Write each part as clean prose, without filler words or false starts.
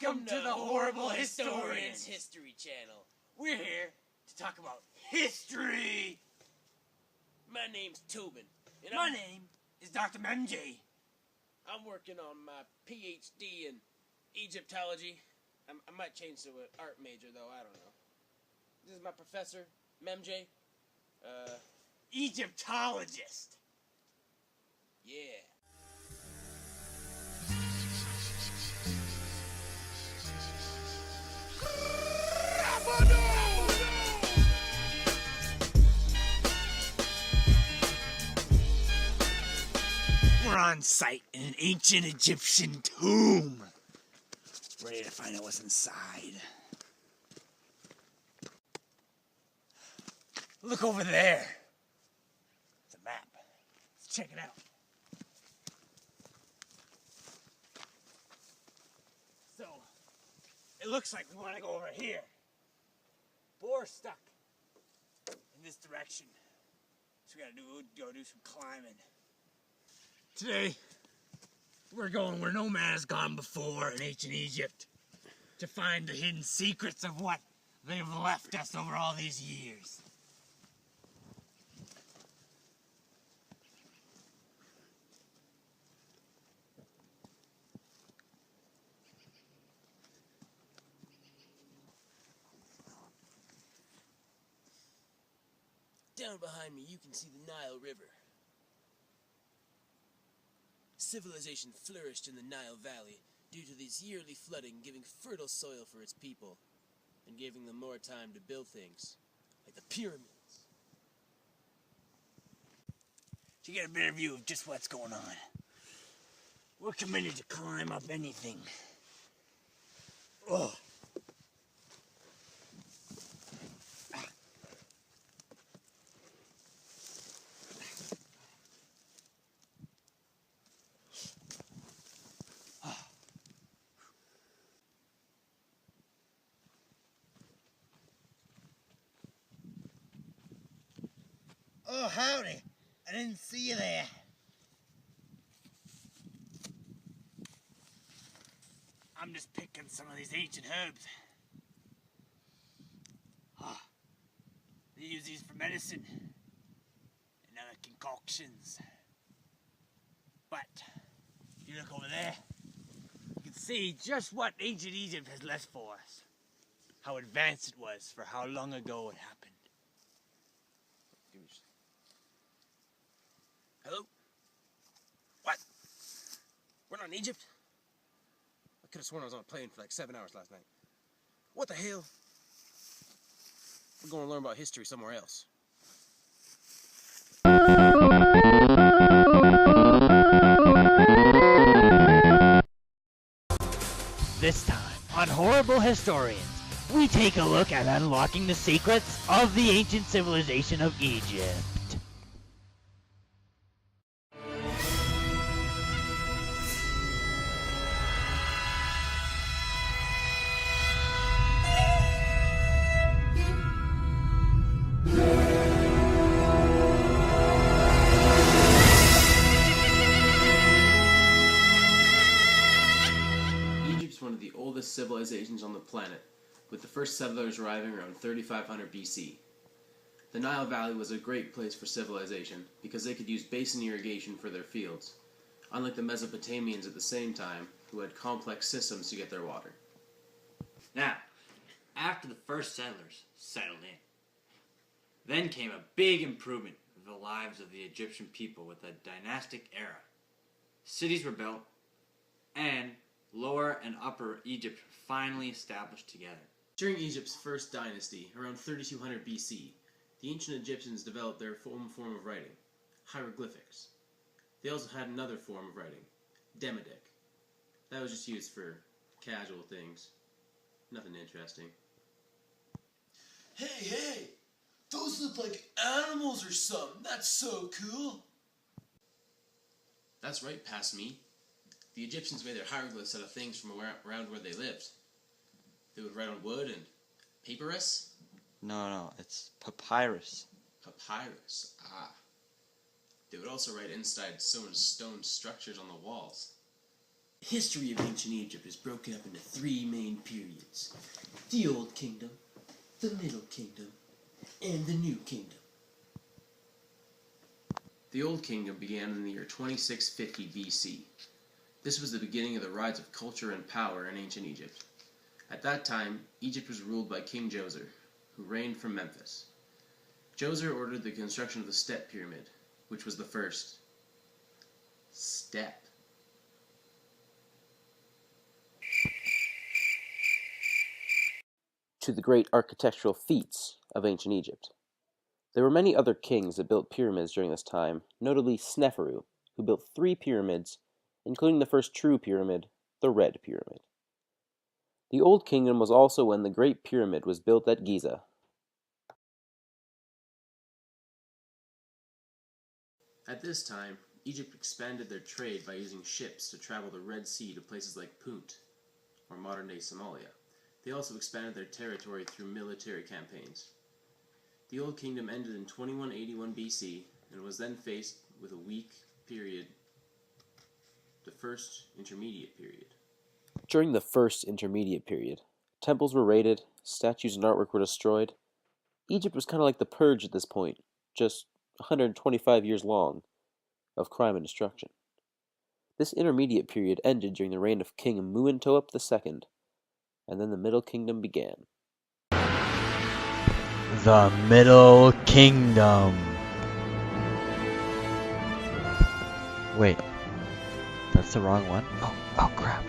Welcome to the Horrible Historians History Channel. We're here to talk about history. My name's Tobin. And My name is Dr. MJ. I'm working on my PhD in Egyptology. I might change to an art major, though. I don't know. This is my professor, MJ. Egyptologist. Yeah. We're on site in an ancient Egyptian tomb. Ready to find out what's inside. Look over there. It's a map. Let's check it out. So, it looks like we want to go over here. We're stuck in this direction. So we gotta go do some climbing. Today, we're going where no man has gone before in ancient Egypt to find the hidden secrets of what they've left us over all these years. Down behind me, you can see the Nile River. Civilization flourished in the Nile Valley due to this yearly flooding, giving fertile soil for its people and giving them more time to build things, like the pyramids. To get a better view of just what's going on, we're committed to climb up anything. Oh. Oh, howdy. I didn't see you there. I'm just picking some of these ancient herbs. Oh, they use these for medicine and other concoctions. But, if you look over there, you can see just what ancient Egypt has left for us. How advanced it was for how long ago it happened. Hello? What? We're not in Egypt? I could have sworn I was on a plane for like 7 hours last night. What the hell? We're going to learn about history somewhere else. This time, on Horrible Historians, we take a look at unlocking the secrets of the ancient civilization of Egypt. Egypt's one of the oldest civilizations on the planet, with the first settlers arriving around 3500 BC. The Nile Valley was a great place for civilization because they could use basin irrigation for their fields, unlike the Mesopotamians at the same time, who had complex systems to get their water. Now, after the first settlers settled in, then came a big improvement of the lives of the Egyptian people with the dynastic era. Cities were built, and Lower and Upper Egypt were finally established together. During Egypt's first dynasty, around 3200 BC, the ancient Egyptians developed their own form of writing, hieroglyphics. They also had another form of writing, Demotic. That was just used for casual things. Nothing interesting. Hey, those look like animals or something. That's so cool. That's right, past me. The Egyptians made their hieroglyphs out of things from around where they lived. They would write on wood and papyrus. No, it's papyrus. Papyrus, ah. They would also write inside stone structures on the walls. The history of ancient Egypt is broken up into three main periods: the Old Kingdom, the Middle Kingdom, and the New Kingdom. The Old Kingdom began in the year 2650 BC. This was the beginning of the rise of culture and power in ancient Egypt. At that time, Egypt was ruled by King Djoser, who reigned from Memphis. Djoser ordered the construction of the Step Pyramid, which was the first step. To the great architectural feats of ancient Egypt. There were many other kings that built pyramids during this time, notably Sneferu, who built 3 pyramids, including the first true pyramid, the Red Pyramid. The Old Kingdom was also when the Great Pyramid was built at Giza. At this time, Egypt expanded their trade by using ships to travel the Red Sea to places like Punt, or modern-day Somalia. They also expanded their territory through military campaigns. The Old Kingdom ended in 2181 BC and was then faced with a weak period, the First Intermediate Period. During the First Intermediate Period, temples were raided, statues and artwork were destroyed. Egypt was kind of like the Purge at this point, just 125 years long, of crime and destruction. This intermediate period ended during the reign of King Muintoep II, and then the Middle Kingdom began. The Middle Kingdom. Wait, that's the wrong one? Oh crap.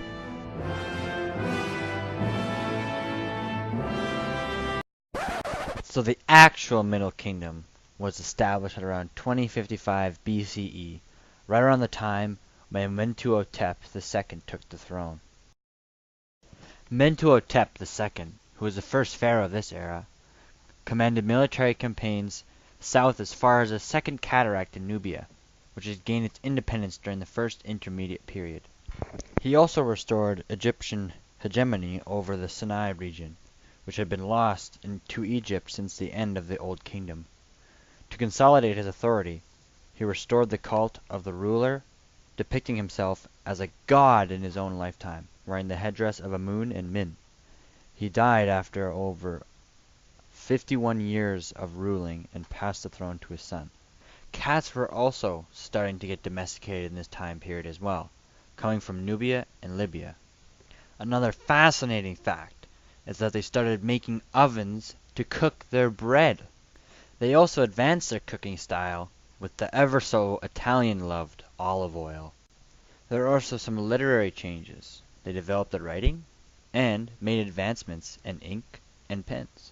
So the actual Middle Kingdom was established at around 2055 BCE, right around the time when Mentuhotep II took the throne. Mentuhotep II, who was the first pharaoh of this era, commanded military campaigns south as far as the Second Cataract in Nubia, which had gained its independence during the First Intermediate Period. He also restored Egyptian hegemony over the Sinai region, which had been lost to Egypt since the end of the Old Kingdom. To consolidate his authority, he restored the cult of the ruler, depicting himself as a god in his own lifetime, wearing the headdress of Amun and Min. He died after over 51 years of ruling and passed the throne to his son. Cats were also starting to get domesticated in this time period as well, coming from Nubia and Libya. Another fascinating fact is that they started making ovens to cook their bread. They also advanced their cooking style with the ever so Italian loved olive oil. There are also some literary changes. They developed the writing and made advancements in ink and pens.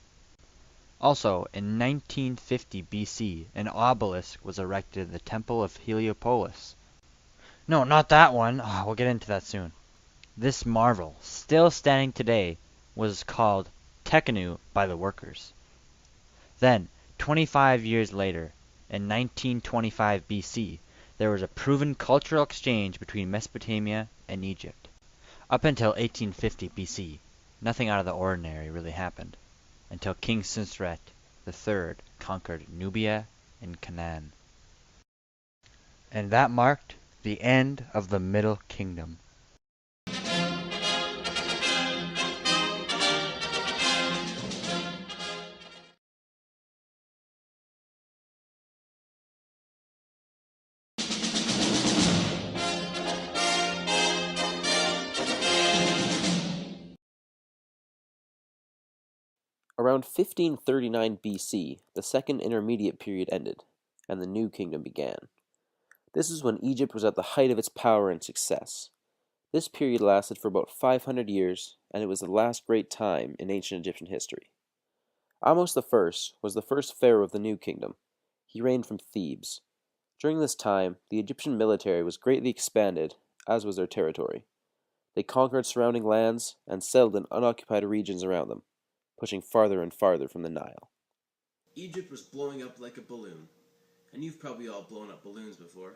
Also, in 1950 BC, an obelisk was erected in the Temple of Heliopolis. No, not that one. Oh, we'll get into that soon. This marvel, still standing today, was called Tekhenu by the workers. Then, 25 years later, in 1925 BC, there was a proven cultural exchange between Mesopotamia and Egypt. Up until 1850 BC, nothing out of the ordinary really happened, until King Sensret III conquered Nubia and Canaan. And that marked the end of the Middle Kingdom. Around 1539 BC, the Second Intermediate Period ended, and the New Kingdom began. This is when Egypt was at the height of its power and success. This period lasted for about 500 years, and it was the last great time in ancient Egyptian history. Ahmose I was the first pharaoh of the New Kingdom. He reigned from Thebes. During this time, the Egyptian military was greatly expanded, as was their territory. They conquered surrounding lands and settled in unoccupied regions around them, pushing farther and farther from the Nile. Egypt was blowing up like a balloon, and you've probably all blown up balloons before.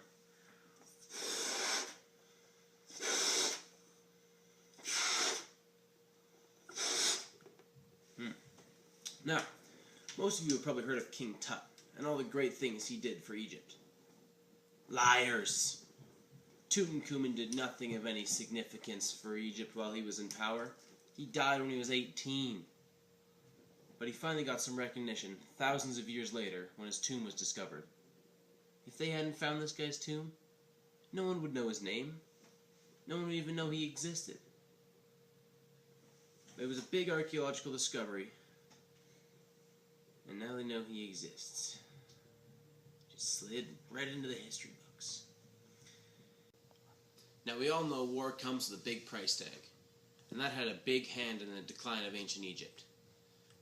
Now, most of you have probably heard of King Tut and all the great things he did for Egypt. Liars! Tutankhamun did nothing of any significance for Egypt while he was in power. He died when he was 18. But he finally got some recognition thousands of years later when his tomb was discovered. If they hadn't found this guy's tomb, no one would know his name. No one would even know he existed. It was a big archaeological discovery, and now they know he exists. Just slid right into the history books. Now we all know war comes with a big price tag, and that had a big hand in the decline of ancient Egypt.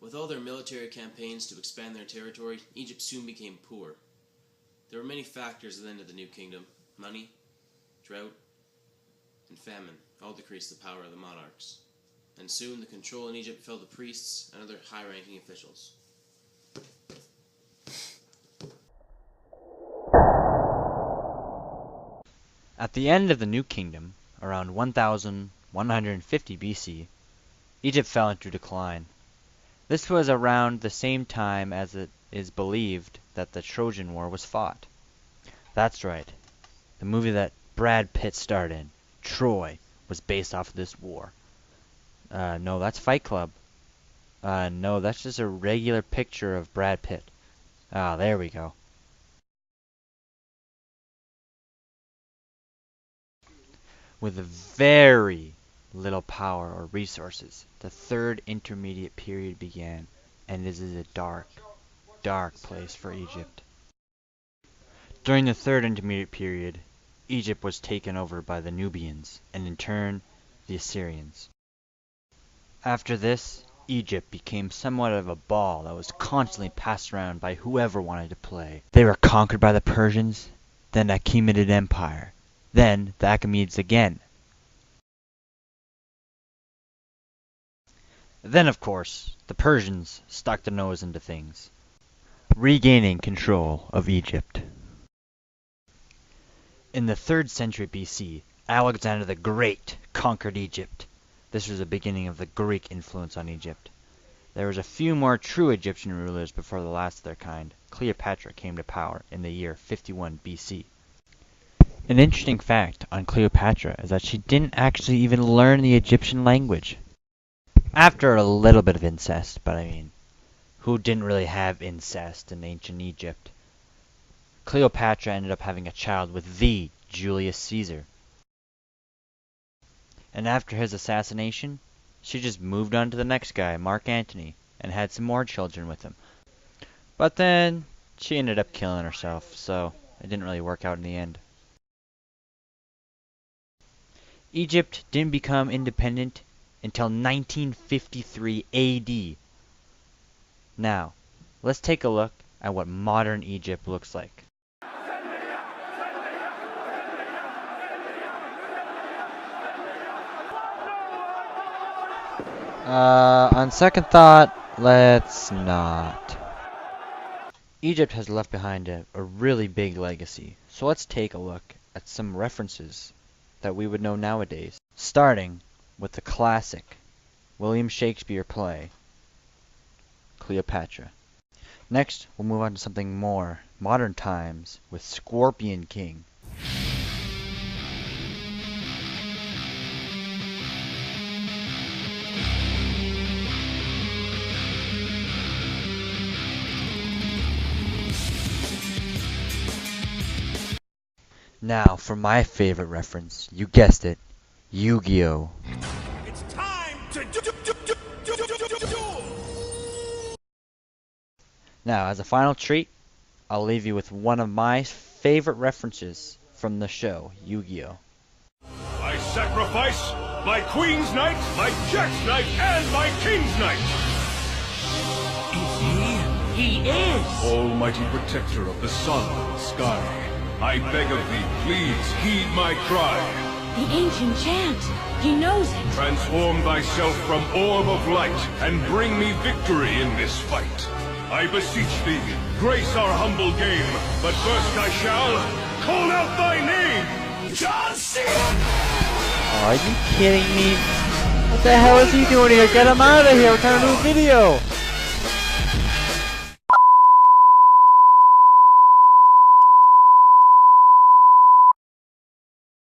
With all their military campaigns to expand their territory, Egypt soon became poor. There were many factors that ended the new kingdom. Money, drought, and famine all decreased the power of the monarchs. And soon the control in Egypt fell to priests and other high-ranking officials. At the end of the New Kingdom, around 1150 BC, Egypt fell into decline. This was around the same time as it is believed that the Trojan War was fought. That's right. The movie that Brad Pitt starred in, Troy, was based off of this war. No, that's Fight Club. No, that's just a regular picture of Brad Pitt. Ah, there we go. With very little power or resources, the Third Intermediate Period began, and this is a dark, dark place for Egypt. During the Third Intermediate Period, Egypt was taken over by the Nubians, and in turn, the Assyrians. After this, Egypt became somewhat of a ball that was constantly passed around by whoever wanted to play. They were conquered by the Persians, then the Achaemenid Empire, then the Achaemenids again. Then, of course, the Persians stuck their nose into things, regaining control of Egypt. In the 3rd century BC, Alexander the Great conquered Egypt. This was the beginning of the Greek influence on Egypt. There was a few more true Egyptian rulers before the last of their kind. Cleopatra came to power in the year 51 BC. An interesting fact on Cleopatra is that she didn't actually even learn the Egyptian language. After a little bit of incest, but I mean, who didn't really have incest in ancient Egypt? Cleopatra ended up having a child with the Julius Caesar. And after his assassination, she just moved on to the next guy, Mark Antony, and had some more children with him. But then, she ended up killing herself, so it didn't really work out in the end. Egypt didn't become independent until 1953 AD. Now, let's take a look at what modern Egypt looks like. On second thought, let's not. Egypt has left behind a really big legacy, so let's take a look at some references that we would know nowadays, starting with the classic William Shakespeare play, Cleopatra. Next, we'll move on to something more modern times with Scorpion King. Now, for my favorite reference, you guessed it, Yu-Gi-Oh! It's time to do. Now, as a final treat, I'll leave you with one of my favorite references from the show, Yu-Gi-Oh! I sacrifice my Queen's Knight, my Jack's Knight, and my King's Knight! Is he? He is! Almighty protector of the sun and sky, I beg of thee, please heed my cry. The ancient chant. He knows it. Transform thyself from orb of light and bring me victory in this fight. I beseech thee, grace our humble game, but first I shall call out thy name! John Cena! Are you kidding me? What the hell is he doing here? Get him out of here! We're trying to do a video!